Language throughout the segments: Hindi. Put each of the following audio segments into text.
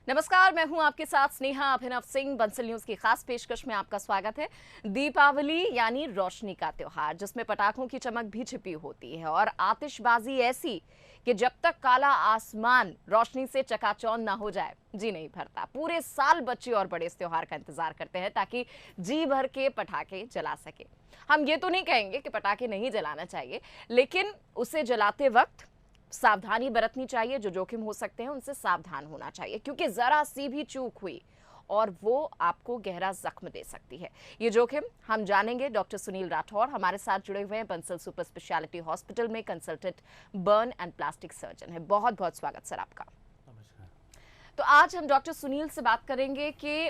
नमस्कार, मैं हूं आपके साथ स्नेहा अभिनव सिंह। बंसल न्यूज की खास पेशकश में आपका स्वागत है। दीपावली यानी रोशनी का त्योहार, जिसमें पटाखों की चमक भी छिपी होती है और आतिशबाजी ऐसी कि जब तक काला आसमान रोशनी से चकाचौंध ना हो जाए जी नहीं भरता। पूरे साल बच्चे और बड़े इस त्योहार का इंतजार करते हैं ताकि जी भर के पटाखे जला सके। हम ये तो नहीं कहेंगे कि पटाखे नहीं जलाना चाहिए, लेकिन उसे जलाते वक्त सावधानी बरतनी चाहिए। जो जोखिम हो सकते हैं उनसे सावधान होना चाहिए, क्योंकि जरा सी भी चूक हुई और वो आपको गहरा जख्म दे सकती है। ये जोखिम हम जानेंगे। डॉक्टर सुनील राठौर हमारे साथ जुड़े हुए हैं, बंसल सुपर स्पेशलिटी हॉस्पिटल में consultant burn and plastic surgeon है। बहुत बहुत स्वागत सर आपका। तो आज हम डॉक्टर सुनील से बात करेंगे कि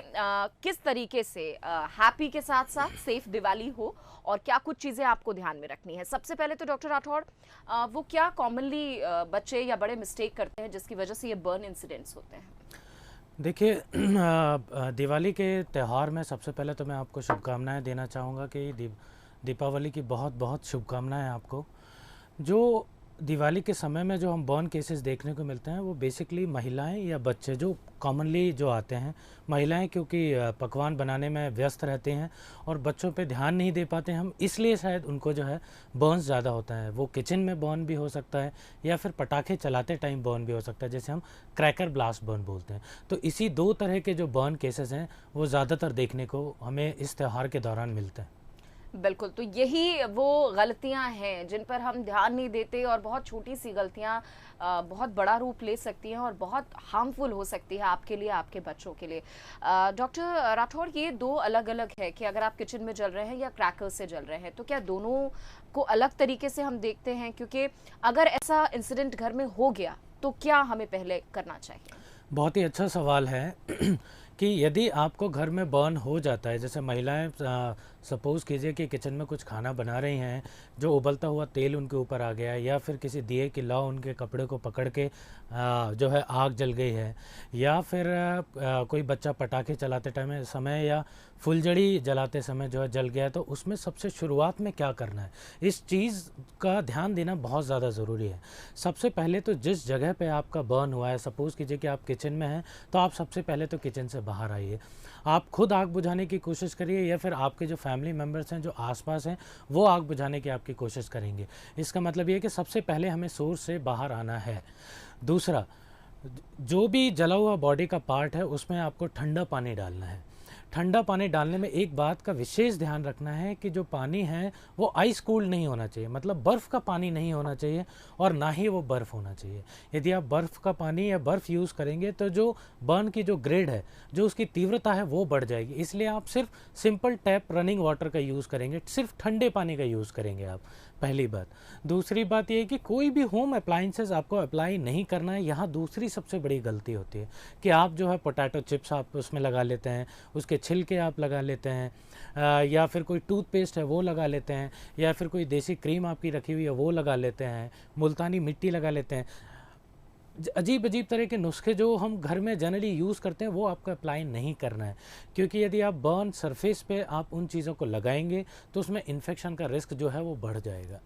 किस तरीके से हैप्पी के साथ साथ सेफ दिवाली हो और क्या कुछ चीज़ें आपको ध्यान में रखनी है। सबसे पहले तो डॉक्टर राठौड़, वो क्या कॉमनली बच्चे या बड़े मिस्टेक करते हैं जिसकी वजह से ये बर्न इंसिडेंट्स होते हैं? देखिए, दिवाली के त्यौहार में सबसे पहले तो मैं आपको शुभकामनाएं देना चाहूँगा कि दीपावली की बहुत बहुत शुभकामनाएं आपको। जो दिवाली के समय में जो हम बर्न केसेस देखने को मिलते हैं वो बेसिकली महिलाएं या बच्चे जो कॉमनली जो आते हैं। महिलाएं क्योंकि पकवान बनाने में व्यस्त रहते हैं और बच्चों पे ध्यान नहीं दे पाते हैं हम, इसलिए शायद उनको जो है बर्न्स ज़्यादा होता है। वो किचन में बर्न भी हो सकता है या फिर पटाखे चलाते टाइम बर्न भी हो सकता है, जैसे हम क्रैकर ब्लास्ट बर्न बोलते हैं। तो इसी दो तरह के जो बर्न केसेस हैं वो ज़्यादातर देखने को हमें इस त्यौहार के दौरान मिलते हैं। बिल्कुल, तो यही वो गलतियां हैं जिन पर हम ध्यान नहीं देते और बहुत छोटी सी गलतियां बहुत बड़ा रूप ले सकती हैं और बहुत हार्मफुल हो सकती है आपके लिए, आपके बच्चों के लिए। डॉक्टर राठौड़, ये दो अलग अलग है कि अगर आप किचन में जल रहे हैं या क्रैकर्स से जल रहे हैं, तो क्या दोनों को अलग तरीके से हम देखते हैं? क्योंकि अगर ऐसा इंसिडेंट घर में हो गया तो क्या हमें पहले करना चाहिए? बहुत ही अच्छा सवाल है कि यदि आपको घर में बर्न हो जाता है, जैसे महिलाएं सपोज़ कीजिए कि किचन में कुछ खाना बना रही हैं, जो उबलता हुआ तेल उनके ऊपर आ गया या फिर किसी दिए की लौ उनके कपड़े को पकड़ के जो है आग जल गई है, या फिर कोई बच्चा पटाखे चलाते टाइम समय या फुलझड़ी जलाते समय जो है जल गया, तो उसमें सबसे शुरुआत में क्या करना है, इस चीज़ का ध्यान देना बहुत ज़्यादा ज़रूरी है। सबसे पहले तो जिस जगह पे आपका बर्न हुआ है, सपोज़ कीजिए कि आप किचन में हैं, तो आप सबसे पहले तो किचन से बाहर आइए। आप खुद आग बुझाने की कोशिश करिए या फिर आपके जो फैमिली मेम्बर्स हैं जो आसपास हैं वो आग बुझाने की आपकी कोशिश करेंगे। इसका मतलब ये है कि सबसे पहले हमें सोर्स से बाहर आना है। दूसरा, जो भी जला हुआ बॉडी का पार्ट है उसमें आपको ठंडा पानी डालना है। ठंडा पानी डालने में एक बात का विशेष ध्यान रखना है कि जो पानी है वो आइस कूल्ड नहीं होना चाहिए, मतलब बर्फ़ का पानी नहीं होना चाहिए और ना ही वो बर्फ़ होना चाहिए। यदि आप बर्फ़ का पानी या बर्फ़ यूज़ करेंगे तो जो बर्न की जो ग्रेड है, जो उसकी तीव्रता है वो बढ़ जाएगी। इसलिए आप सिर्फ सिंपल टैप रनिंग वाटर का यूज़ करेंगे, सिर्फ ठंडे पानी का यूज़ करेंगे आप, पहली बात। दूसरी बात ये है कि कोई भी होम अप्लाइंसेस आपको अप्लाई नहीं करना है। यहाँ दूसरी सबसे बड़ी गलती होती है कि आप जो है पोटैटो चिप्स आप उसमें लगा लेते हैं, उसके छिलके आप लगा लेते हैं, या फिर कोई टूथपेस्ट है वो लगा लेते हैं, या फिर कोई देसी क्रीम आपकी रखी हुई है वो लगा लेते हैं, मुल्तानी मिट्टी लगा लेते हैं। अजीब अजीब तरह के नुस्खे जो हम घर में जनरली यूज़ करते हैं वो आपको अप्लाई नहीं करना है, क्योंकि यदि आप बर्न सरफेस पे आप उन चीज़ों को लगाएंगे तो उसमें इन्फेक्शन का रिस्क जो है वो बढ़ जाएगा।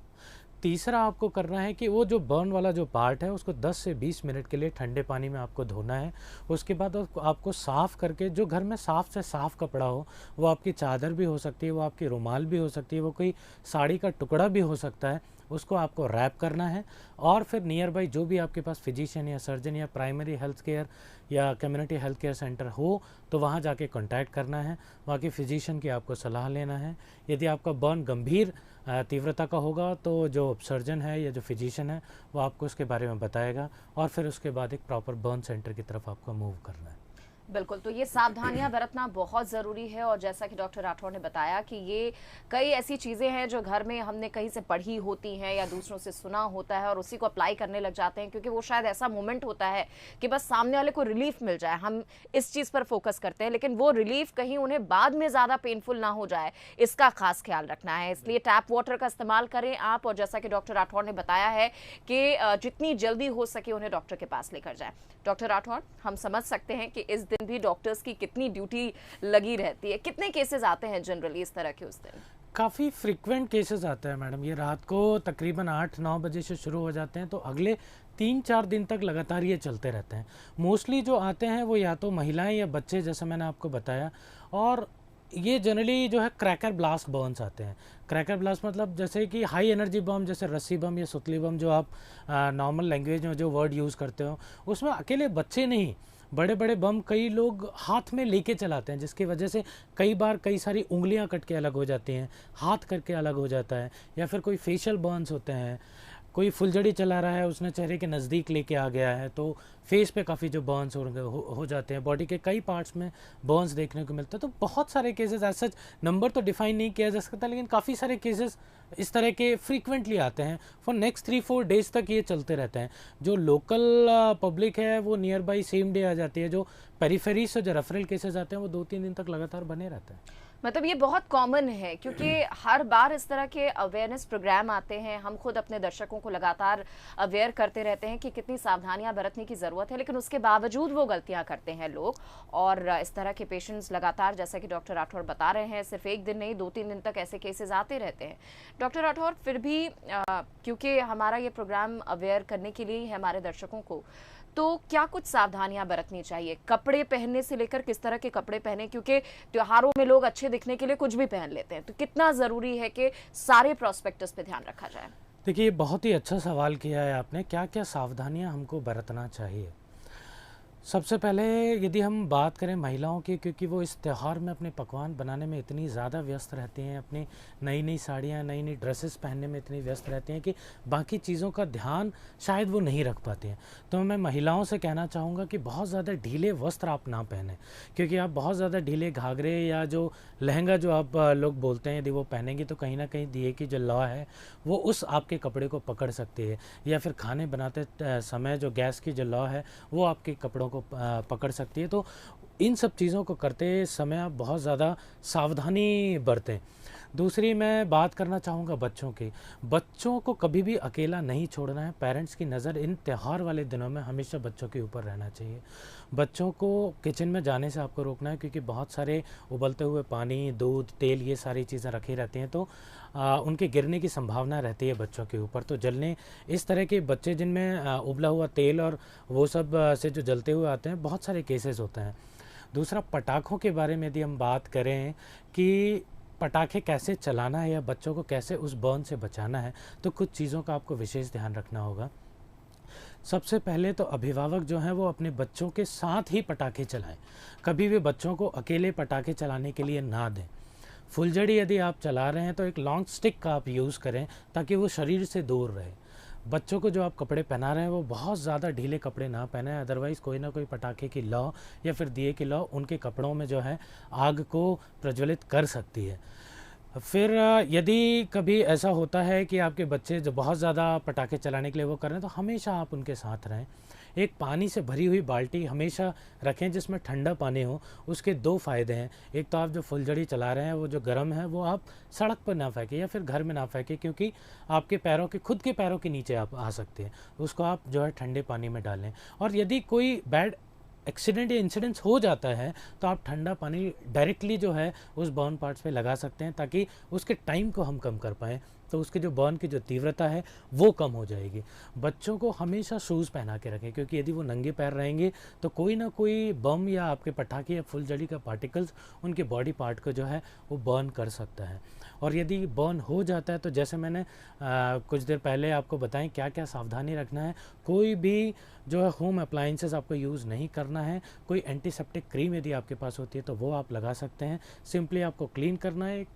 तीसरा आपको करना है कि वो जो बर्न वाला जो पार्ट है उसको 10 से 20 मिनट के लिए ठंडे पानी में आपको धोना है। उसके बाद आपको साफ़ करके, जो घर में साफ़ से साफ़ कपड़ा हो, वो आपकी चादर भी हो सकती है, वो आपकी रुमाल भी हो सकती है, वो कोई साड़ी का टुकड़ा भी हो सकता है, उसको आपको रैप करना है। और फिर नियर बाई जो भी आपके पास फिजिशियन या सर्जन या प्राइमरी हेल्थ केयर या कम्युनिटी हेल्थ केयर सेंटर हो तो वहाँ जाके कांटेक्ट करना है, वहाँ के फिजिशियन की आपको सलाह लेना है। यदि आपका बर्न गंभीर तीव्रता का होगा तो जो सर्जन है या जो फिजिशियन है वो आपको उसके बारे में बताएगा और फिर उसके बाद एक प्रॉपर बर्न सेंटर की तरफ आपको मूव करना है। बिल्कुल, तो ये सावधानियां बरतना बहुत ज़रूरी है। और जैसा कि डॉक्टर राठौड़ ने बताया कि ये कई ऐसी चीज़ें हैं जो घर में हमने कहीं से पढ़ी होती हैं या दूसरों से सुना होता है और उसी को अप्लाई करने लग जाते हैं, क्योंकि वो शायद ऐसा मोमेंट होता है कि बस सामने वाले को रिलीफ मिल जाए, हम इस चीज़ पर फोकस करते हैं, लेकिन वो रिलीफ कहीं उन्हें बाद में ज़्यादा पेनफुल ना हो जाए, इसका खास ख्याल रखना है। इसलिए टैप वाटर का इस्तेमाल करें आप, और जैसा कि डॉक्टर राठौड़ ने बताया है कि जितनी जल्दी हो सके उन्हें डॉक्टर के पास लेकर जाए। डॉक्टर राठौड़, हम समझ सकते हैं कि इस दिन दिन भी डॉक्टर्स की कितनी ड्यूटी लगी रहती है? कितने केसेस आते हैं जनरली इस तरह के उस दिन? काफ़ी फ्रिक्वेंट केसेस आते हैं मैडम। ये रात को तकरीबन 8-9 बजे से शुरू हो जाते हैं, तो अगले 3-4 दिन तक लगातार ये चलते रहते हैं। मोस्टली जो आते हैं वो या तो महिलाएं या बच्चे, जैसे मैंने आपको बताया। और ये जनरली जो है क्रैकर ब्लास्ट बर्न्स आते हैं। क्रैकर ब्लास्ट मतलब जैसे कि हाई एनर्जी बम, जैसे रस्सी बम या सुतली बम, जो आप नॉर्मल लैंग्वेज में जो वर्ड यूज़ करते हो, उसमें अकेले बच्चे नहीं, बड़े बड़े बम कई लोग हाथ में लेके चलाते हैं, जिसकी वजह से कई बार कई सारी उंगलियां कट के अलग हो जाती हैं, हाथ करके अलग हो जाता है। या फिर कोई फेशियल बर्न्स होते हैं, कोई फुलझड़ी चला रहा है, उसने चेहरे के नज़दीक लेके आ गया है, तो फेस पे काफ़ी जो बर्न्स हो जाते हैं। बॉडी के कई पार्ट्स में बर्न्स देखने को मिलता है। तो बहुत सारे केसेस, एज सच नंबर तो डिफाइन नहीं किया जा सकता, लेकिन काफ़ी सारे केसेस इस तरह के फ्रीक्वेंटली आते हैं। फॉर नेक्स्ट 3-4 डेज तक ये चलते रहते हैं। जो लोकल पब्लिक है वो नियर बाई सेम डे आ जाती है। जो पेरिफेरी से जो रेफरल केसेस आते हैं वो 2-3 दिन तक लगातार बने रहते हैं। मतलब ये बहुत कॉमन है, क्योंकि हर बार इस तरह के अवेयरनेस प्रोग्राम आते हैं। हम खुद अपने दर्शकों को लगातार अवेयर करते रहते हैं कि कितनी सावधानियां बरतने की ज़रूरत है, लेकिन उसके बावजूद वो गलतियां करते हैं लोग। और इस तरह के पेशेंट्स लगातार, जैसा कि डॉक्टर राठौर बता रहे हैं, सिर्फ एक दिन नहीं 2-3 दिन तक ऐसे केसेस आते रहते हैं। डॉक्टर राठौर, फिर भी क्योंकि हमारा ये प्रोग्राम अवेयर करने के लिए ही है हमारे दर्शकों को, तो क्या कुछ सावधानियां बरतनी चाहिए? कपड़े पहनने से लेकर किस तरह के कपड़े पहने, क्योंकि त्योहारों में लोग अच्छे दिखने के लिए कुछ भी पहन लेते हैं, तो कितना ज़रूरी है कि सारे प्रोस्पेक्टस पे ध्यान रखा जाए? देखिए, बहुत ही अच्छा सवाल किया है आपने। क्या क्या सावधानियां हमको बरतना चाहिए? सबसे पहले यदि हम बात करें महिलाओं की, क्योंकि वो इस त्यौहार में अपने पकवान बनाने में इतनी ज़्यादा व्यस्त रहती हैं, अपनी नई नई साड़ियाँ, नई नई ड्रेसेस पहनने में इतनी व्यस्त रहती हैं कि बाकी चीज़ों का ध्यान शायद वो नहीं रख पाती हैं। तो मैं महिलाओं से कहना चाहूँगा कि बहुत ज़्यादा ढीले वस्त्र आप ना पहनें, क्योंकि आप बहुत ज़्यादा ढीले घाघरे या जो लहंगा जो आप लोग बोलते हैं, यदि वो पहनेंगी तो कहीं ना कहीं दिए की जो लौ है वो उस आपके कपड़े को पकड़ सकती है। या फिर खाने बनाते समय जो गैस की जो लौ है वो आपके कपड़ों को पकड़ सकती है। तो इन सब चीज़ों को करते समय आप बहुत ज़्यादा सावधानी बरतें। दूसरी मैं बात करना चाहूँगा बच्चों की। बच्चों को कभी भी अकेला नहीं छोड़ना है। पेरेंट्स की नज़र इन त्यौहार वाले दिनों में हमेशा बच्चों के ऊपर रहना चाहिए। बच्चों को किचन में जाने से आपको रोकना है, क्योंकि बहुत सारे उबलते हुए पानी, दूध, तेल, ये सारी चीज़ें रखी रहती हैं, तो उनके गिरने की संभावना रहती है बच्चों के ऊपर। तो जलने, इस तरह के बच्चे जिनमें उबला हुआ तेल और वो सब से जो जलते हुए आते हैं, बहुत सारे केसेस होते हैं। दूसरा, पटाखों के बारे में यदि हम बात करें कि पटाखे कैसे चलाना है या बच्चों को कैसे उस बर्न से बचाना है, तो कुछ चीज़ों का आपको विशेष ध्यान रखना होगा। सबसे पहले तो अभिभावक जो हैं वो अपने बच्चों के साथ ही पटाखे चलाएं। कभी भी बच्चों को अकेले पटाखे चलाने के लिए ना दें। फुलझड़ी यदि आप चला रहे हैं तो एक लॉन्ग स्टिक का आप यूज़ करें, ताकि वो शरीर से दूर रहे। बच्चों को जो आप कपड़े पहना रहे हैं वो बहुत ज़्यादा ढीले कपड़े ना पहने, अदरवाइज़ कोई ना कोई पटाखे की लौ या फिर दिए की लौ उनके कपड़ों में जो है आग को प्रज्वलित कर सकती है। फिर यदि कभी ऐसा होता है कि आपके बच्चे जो बहुत ज़्यादा पटाखे चलाने के लिए वो कर रहे हैं, तो हमेशा आप उनके साथ रहें। एक पानी से भरी हुई बाल्टी हमेशा रखें जिसमें ठंडा पानी हो। उसके 2 फ़ायदे हैं। एक तो आप जो फुलझड़ी चला रहे हैं वो जो गर्म है वो आप सड़क पर ना फेंकें या फिर घर में ना फेंकें, क्योंकि आपके पैरों के, खुद के पैरों के नीचे आप आ सकते हैं। उसको आप जो है ठंडे पानी में डालें। और यदि कोई बैड एक्सीडेंट या इंसिडेंट्स हो जाता है तो आप ठंडा पानी डायरेक्टली जो है उस बर्न पार्ट्स पे लगा सकते हैं, ताकि उसके टाइम को हम कम कर पाएँ, तो उसके जो बर्न की जो तीव्रता है वो कम हो जाएगी। बच्चों को हमेशा शूज़ पहना के रखें, क्योंकि यदि वो नंगे पैर रहेंगे तो कोई ना कोई बम या आपके पटाखे या फुलझड़ी का पार्टिकल्स उनके बॉडी पार्ट को जो है वो बर्न कर सकता है। और यदि बर्न हो जाता है तो जैसे मैंने कुछ देर पहले आपको बताएं क्या क्या सावधानी रखना है। कोई भी जो है होम अप्लाइंसेस आपको यूज़ नहीं करना है। कोई एंटीसेप्टिक क्रीम यदि आपके पास होती है तो वो आप लगा सकते हैं। सिंपली आपको क्लीन करना है,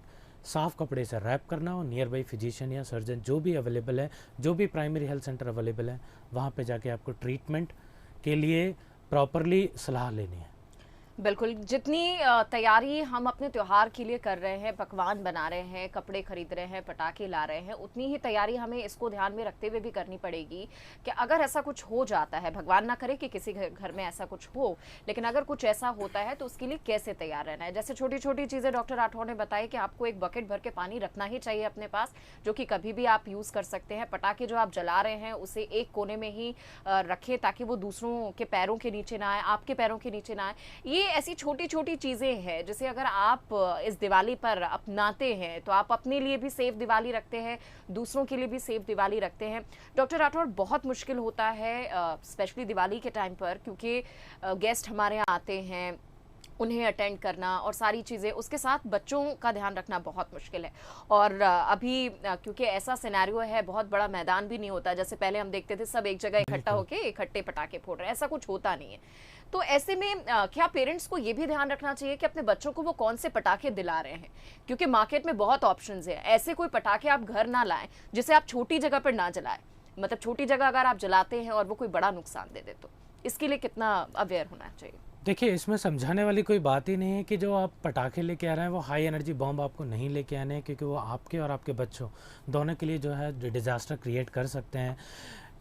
साफ़ कपड़े से रैप करना, और नियर बाई फिजिशियन या सर्जन जो भी अवेलेबल है, जो भी प्राइमरी हेल्थ सेंटर अवेलेबल है, वहाँ पे जाके आपको ट्रीटमेंट के लिए प्रॉपरली सलाह लेनी है। बिल्कुल, जितनी तैयारी हम अपने त्योहार के लिए कर रहे हैं, पकवान बना रहे हैं, कपड़े खरीद रहे हैं, पटाखे ला रहे हैं, उतनी ही तैयारी हमें इसको ध्यान में रखते हुए भी करनी पड़ेगी कि अगर ऐसा कुछ हो जाता है, भगवान ना करे कि किसी घर में ऐसा कुछ हो, लेकिन अगर कुछ ऐसा होता है तो उसके लिए कैसे तैयार रहना है। जैसे छोटी-छोटी चीज़ें डॉक्टर राठौर ने बताई कि आपको एक बकेट भर के पानी रखना ही चाहिए अपने पास, जो कि कभी भी आप यूज़ कर सकते हैं। पटाखे जो आप जला रहे हैं, उसे एक कोने में ही रखें ताकि वो दूसरों के पैरों के नीचे ना आए, आपके पैरों के नीचे ना आए। ये ऐसी छोटी-छोटी चीज़ें हैं जिसे अगर आप इस दिवाली पर अपनाते हैं तो आप अपने लिए भी सेफ दिवाली रखते हैं, दूसरों के लिए भी सेफ दिवाली रखते हैं। डॉक्टर राठौर, बहुत मुश्किल होता है स्पेशली दिवाली के टाइम पर, क्योंकि गेस्ट हमारे यहाँ आते हैं, उन्हें अटेंड करना और सारी चीज़ें, उसके साथ बच्चों का ध्यान रखना बहुत मुश्किल है। और अभी क्योंकि ऐसा सिनेरियो है, बहुत बड़ा मैदान भी नहीं होता, जैसे पहले हम देखते थे सब एक जगह इकट्ठा बिल्कुल। होके इकट्ठे पटाखे फोड़ रहे हैं, ऐसा कुछ होता नहीं है। तो ऐसे में क्या पेरेंट्स को ये भी ध्यान रखना चाहिए कि अपने बच्चों को वो कौन से पटाखे दिला रहे हैं, क्योंकि मार्केट में बहुत ऑप्शंस है, ऐसे कोई पटाखे आप घर ना लाएं जिसे आप छोटी जगह पर ना जलाएं। मतलब छोटी जगह अगर आप जलाते हैं और वो कोई बड़ा नुकसान दे दे तो इसके लिए कितना अवेयर होना चाहिए? देखिए, इसमें समझाने वाली कोई बात ही नहीं है कि जो आप पटाखे लेके आ रहे हैं वो हाई एनर्जी बॉम्ब आपको नहीं लेके आने हैं, क्योंकि वो आपके और आपके बच्चों दोनों के लिए जो है डिज़ास्टर क्रिएट कर सकते हैं।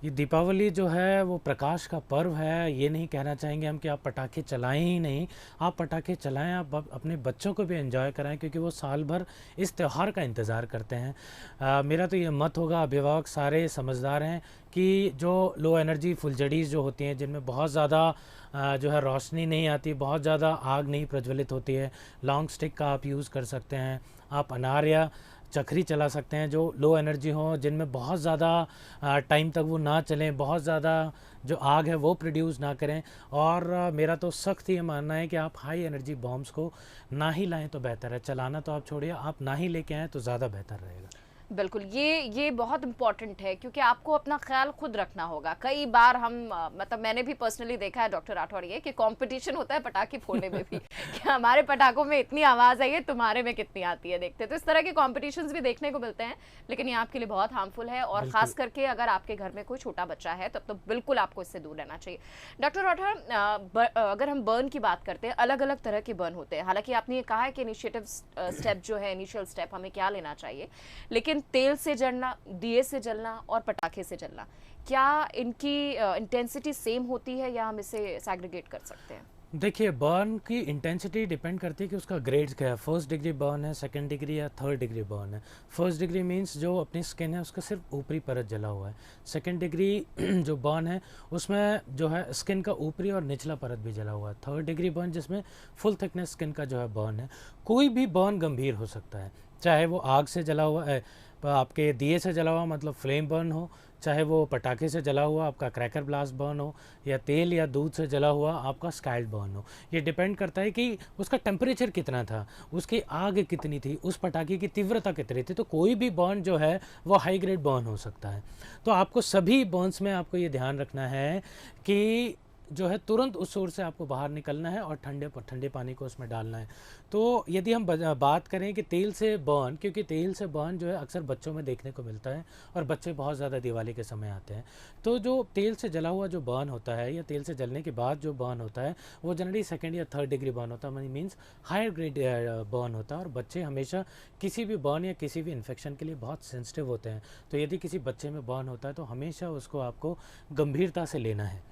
ये दीपावली जो है वो प्रकाश का पर्व है। ये नहीं कहना चाहेंगे हम कि आप पटाखे चलाएं ही नहीं, आप पटाखे चलाएं, आप अपने बच्चों को भी एंजॉय कराएं, क्योंकि वो साल भर इस त्यौहार का इंतज़ार करते हैं। मेरा तो ये मत होगा, अभिभावक सारे समझदार हैं कि जो लो एनर्जी फुलझड़ीज़ जो होती हैं, जिनमें बहुत ज़्यादा जो है रोशनी नहीं आती, बहुत ज़्यादा आग नहीं प्रज्वलित होती है, लॉन्ग स्टिक का आप यूज़ कर सकते हैं। आप अनार या चक्री चला सकते हैं जो लो एनर्जी हो, जिनमें बहुत ज़्यादा टाइम तक वो ना चलें, बहुत ज़्यादा जो आग है वो प्रोड्यूस ना करें। और मेरा तो सख्त ये मानना है कि आप हाई एनर्जी बॉम्ब्स को ना ही लाएं तो बेहतर है। चलाना तो आप छोड़िए, आप ना ही लेके आएँ तो ज़्यादा बेहतर रहेगा। बिल्कुल, ये बहुत इम्पोर्टेंट है, क्योंकि आपको अपना ख्याल खुद रखना होगा। कई बार हम मतलब मैंने भी पर्सनली देखा है डॉक्टर राठौर, ये कि कंपटीशन होता है पटाखे फोड़ने में भी कि हमारे पटाखों में इतनी आवाज़ आई है, तुम्हारे में कितनी आती है, देखते तो इस तरह के कॉम्पिटिशन्स भी देखने को मिलते हैं, लेकिन ये आपके लिए बहुत हार्मफुल है। और बिल्कुल। ख़ास करके अगर आपके घर में कोई छोटा बच्चा है तब तो बिल्कुल आपको इससे दूर रहना चाहिए। डॉक्टर राठौर, अगर हम बर्न की बात करते हैं, अलग अलग तरह के बर्न होते हैं। हालांकि आपने ये कहा है कि इनिशिएटिव स्टेप जो है, इनिशियल स्टेप हमें क्या लेना चाहिए, लेकिन तेल से जलना, दिए से जलना और पटाखे से जलना, क्या इनकी इंटेंसिटी सेम होती है या हम इसे सैग्रीगेट कर सकते हैं? देखिए, बर्न की इंटेंसिटी डिपेंड करती है कि उसका ग्रेड्स क्या है। फर्स्ट डिग्री बर्न है, सेकंड डिग्री या थर्ड डिग्री बर्न है। फर्स्ट डिग्री मींस जो अपनी स्किन है उसका सिर्फ ऊपरी परत जला हुआ है। सेकंड डिग्री जो बर्न है उसमें जो है स्किन का ऊपरी और निचला परत भी जला हुआ है। थर्ड डिग्री बर्न जिसमें फुल थिकनेस स्किन का जो है बर्न है। कोई भी बर्न गंभीर हो सकता है, चाहे वो आग से जला हुआ है, आपके दिए से जला हुआ मतलब फ्लेम बर्न हो, चाहे वो पटाखे से जला हुआ आपका क्रैकर ब्लास्ट बर्न हो, या तेल या दूध से जला हुआ आपका स्कैल्ड बर्न हो। ये डिपेंड करता है कि उसका टेम्परेचर कितना था, उसकी आग कितनी थी, उस पटाखे की तीव्रता कितनी थी। तो कोई भी बर्न जो है वो हाई ग्रेड बर्न हो सकता है। तो आपको सभी बर्न्स में आपको ये ध्यान रखना है कि जो है तुरंत उस सोर्स से आपको बाहर निकलना है और ठंडे पानी को उसमें डालना है। तो यदि हम बात करें कि तेल से बर्न, क्योंकि तेल से बर्न जो है अक्सर बच्चों में देखने को मिलता है और बच्चे बहुत ज़्यादा दिवाली के समय आते हैं, तो जो तेल से जला हुआ जो बर्न होता है या तेल से जलने के बाद जो बर्न होता है वो जनरली सेकेंड या थर्ड डिग्री बर्न होता है, मीन्स हायर ग्रेड बर्न होता है। और बच्चे हमेशा किसी भी बर्न या किसी भी इन्फेक्शन के लिए बहुत सेंसिटिव होते हैं। तो यदि किसी बच्चे में बर्न होता है तो हमेशा उसको आपको गंभीरता से लेना है।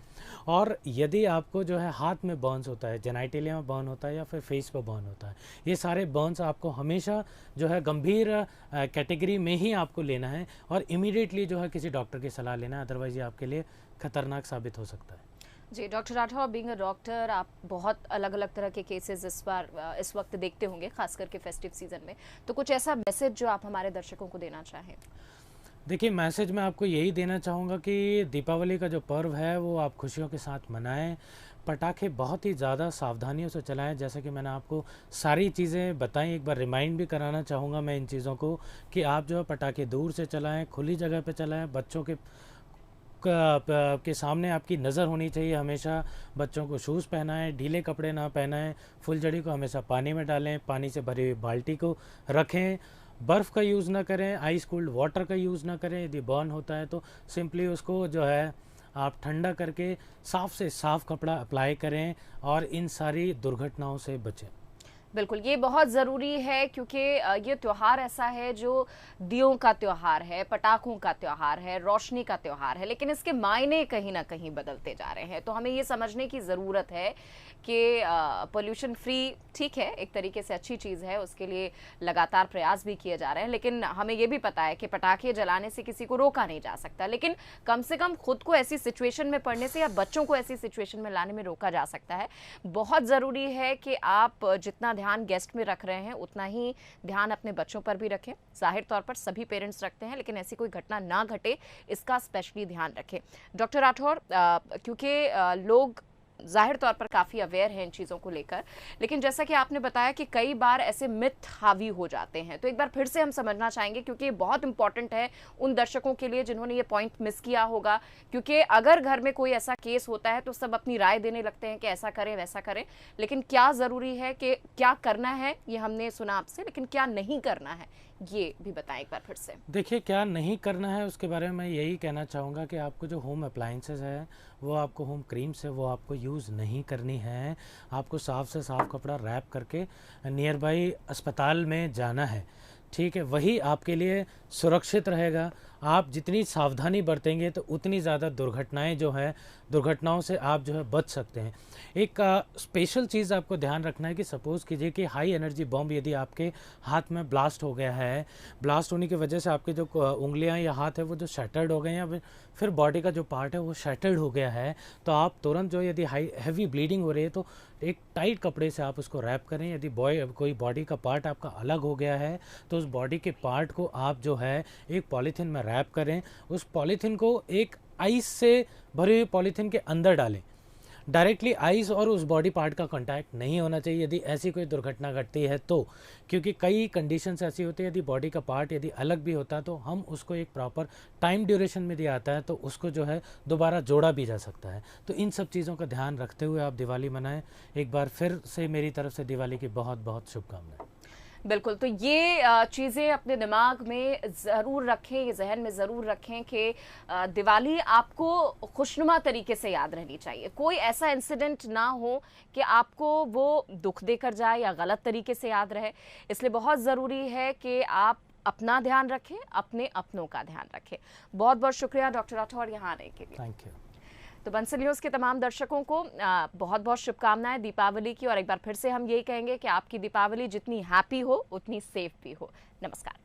और यदि आपको जो है हाथ में बर्न्स होता है, जेनाइटेलिया में बर्न होता है या फिर फेस पर बर्न होता है, ये सारे बर्न्स आपको हमेशा जो है गंभीर कैटेगरी में ही आपको लेना है और इमीडिएटली जो है किसी डॉक्टर की सलाह लेना है, अदरवाइज ये आपके लिए खतरनाक साबित हो सकता है। जी doctor Rathore, being a doctor, आप बहुत अलग अलग तरह के केसेस इस वक्त देखते होंगे, खास करके फेस्टिव सीजन में। तो कुछ ऐसा मैसेज जो आप हमारे दर्शकों को देना चाहें? देखिए, मैसेज मैं आपको यही देना चाहूँगा कि दीपावली का जो पर्व है वो आप खुशियों के साथ मनाएं। पटाखे बहुत ही ज़्यादा सावधानियों से चलाएं। जैसे कि मैंने आपको सारी चीज़ें बताई, एक बार रिमाइंड भी कराना चाहूँगा मैं इन चीज़ों को कि आप जो है पटाखे दूर से चलाएं, खुली जगह पे चलाएं। बच्चों के सामने आपकी नज़र होनी चाहिए हमेशा। बच्चों को शूज़ पहनाएं, ढीले कपड़े ना पहनाएं। फुलझड़ी को हमेशा पानी में डालें, पानी से भरी हुई बाल्टी को रखें। बर्फ़ का यूज़ ना करें, आइस कोल्ड वाटर का यूज़ ना करें। यदि बर्न होता है तो सिंपली उसको जो है आप ठंडा करके साफ से साफ कपड़ा अप्लाई करें और इन सारी दुर्घटनाओं से बचें। बिल्कुल, ये बहुत ज़रूरी है क्योंकि ये त्योहार ऐसा है जो दियों का त्योहार है, पटाखों का त्योहार है, रोशनी का त्योहार है, लेकिन इसके मायने कहीं ना कहीं बदलते जा रहे हैं। तो हमें ये समझने की ज़रूरत है कि पोल्यूशन फ्री ठीक है, एक तरीके से अच्छी चीज़ है, उसके लिए लगातार प्रयास भी किए जा रहे हैं, लेकिन हमें ये भी पता है कि पटाखे जलाने से किसी को रोका नहीं जा सकता, लेकिन कम से कम खुद को ऐसी सिचुएशन में पड़ने से या बच्चों को ऐसी सिचुएशन में लाने में रोका जा सकता है। बहुत ज़रूरी है कि आप जितना ध्यान गेस्ट में रख रहे हैं उतना ही ध्यान अपने बच्चों पर भी रखें। जाहिर तौर पर सभी पेरेंट्स रखते हैं, लेकिन ऐसी कोई घटना ना घटे इसका स्पेशली ध्यान रखें। डॉक्टर राठौर, क्योंकि लोग जाहिर तौर पर काफ़ी अवेयर हैं इन चीज़ों को लेकर, लेकिन जैसा कि आपने बताया कि कई बार ऐसे मिथ हावी हो जाते हैं, तो एक बार फिर से हम समझना चाहेंगे क्योंकि ये बहुत इंपॉर्टेंट है उन दर्शकों के लिए जिन्होंने ये पॉइंट मिस किया होगा। क्योंकि अगर घर में कोई ऐसा केस होता है तो सब अपनी राय देने लगते हैं कि ऐसा करें वैसा करें, लेकिन क्या ज़रूरी है कि क्या करना है ये हमने सुना आपसे, लेकिन क्या नहीं करना है ये भी बताएं एक बार फिर से। देखिए, क्या नहीं करना है उसके बारे में मैं यही कहना चाहूँगा कि आपको जो होम अप्लाइंसेस है, वो आपको होम क्रीम्स है, वो आपको यूज़ नहीं करनी है। आपको साफ़ से साफ़ कपड़ा रैप करके नियर बाई अस्पताल में जाना है, ठीक है? वही आपके लिए सुरक्षित रहेगा। आप जितनी सावधानी बरतेंगे तो उतनी ज़्यादा दुर्घटनाएं जो है, दुर्घटनाओं से आप जो है बच सकते हैं। एक स्पेशल चीज़ आपको ध्यान रखना है कि सपोज़ कीजिए कि हाई एनर्जी बॉम्ब यदि आपके हाथ में ब्लास्ट हो गया है, ब्लास्ट होने की वजह से आपके जो उंगलियां या हाथ है वो जो शैटर्ड हो गए हैं, या फिर बॉडी का जो पार्ट है वो शैटर्ड हो गया है, तो आप तुरंत जो यदि हैवी ब्लीडिंग हो रही है तो एक टाइट कपड़े से आप उसको रैप करें। यदि कोई बॉडी का पार्ट आपका अलग हो गया है तो उस बॉडी के पार्ट को आप जो है एक पॉलीथीन में रैप करें। उस पॉलीथीन को एक आइस से भरी हुई पॉलीथीन के अंदर डालें। डायरेक्टली आइस और उस बॉडी पार्ट का कांटेक्ट नहीं होना चाहिए यदि ऐसी कोई दुर्घटना घटती है तो, क्योंकि कई कंडीशंस ऐसी होती है यदि बॉडी का पार्ट यदि अलग भी होता है तो हम उसको एक प्रॉपर टाइम ड्यूरेशन में दिया आता है तो उसको जो है दोबारा जोड़ा भी जा सकता है। तो इन सब चीज़ों का ध्यान रखते हुए आप दिवाली मनाएं। एक बार फिर से मेरी तरफ से दिवाली की बहुत बहुत शुभकामनाएं। बिल्कुल, तो ये चीज़ें अपने दिमाग में ज़रूर रखें, ये जहन में ज़रूर रखें कि दिवाली आपको खुशनुमा तरीके से याद रहनी चाहिए। कोई ऐसा इंसिडेंट ना हो कि आपको वो दुख देकर जाए या गलत तरीके से याद रहे। इसलिए बहुत ज़रूरी है कि आप अपना ध्यान रखें, अपने अपनों का ध्यान रखें। बहुत बहुत शुक्रिया डॉक्टर राठौर यहाँ आने के लिए। Thank you. तो बंसल न्यूज़ के तमाम दर्शकों को बहुत बहुत शुभकामनाएं दीपावली की, और एक बार फिर से हम यही कहेंगे कि आपकी दीपावली जितनी हैप्पी हो उतनी सेफ भी हो। नमस्कार।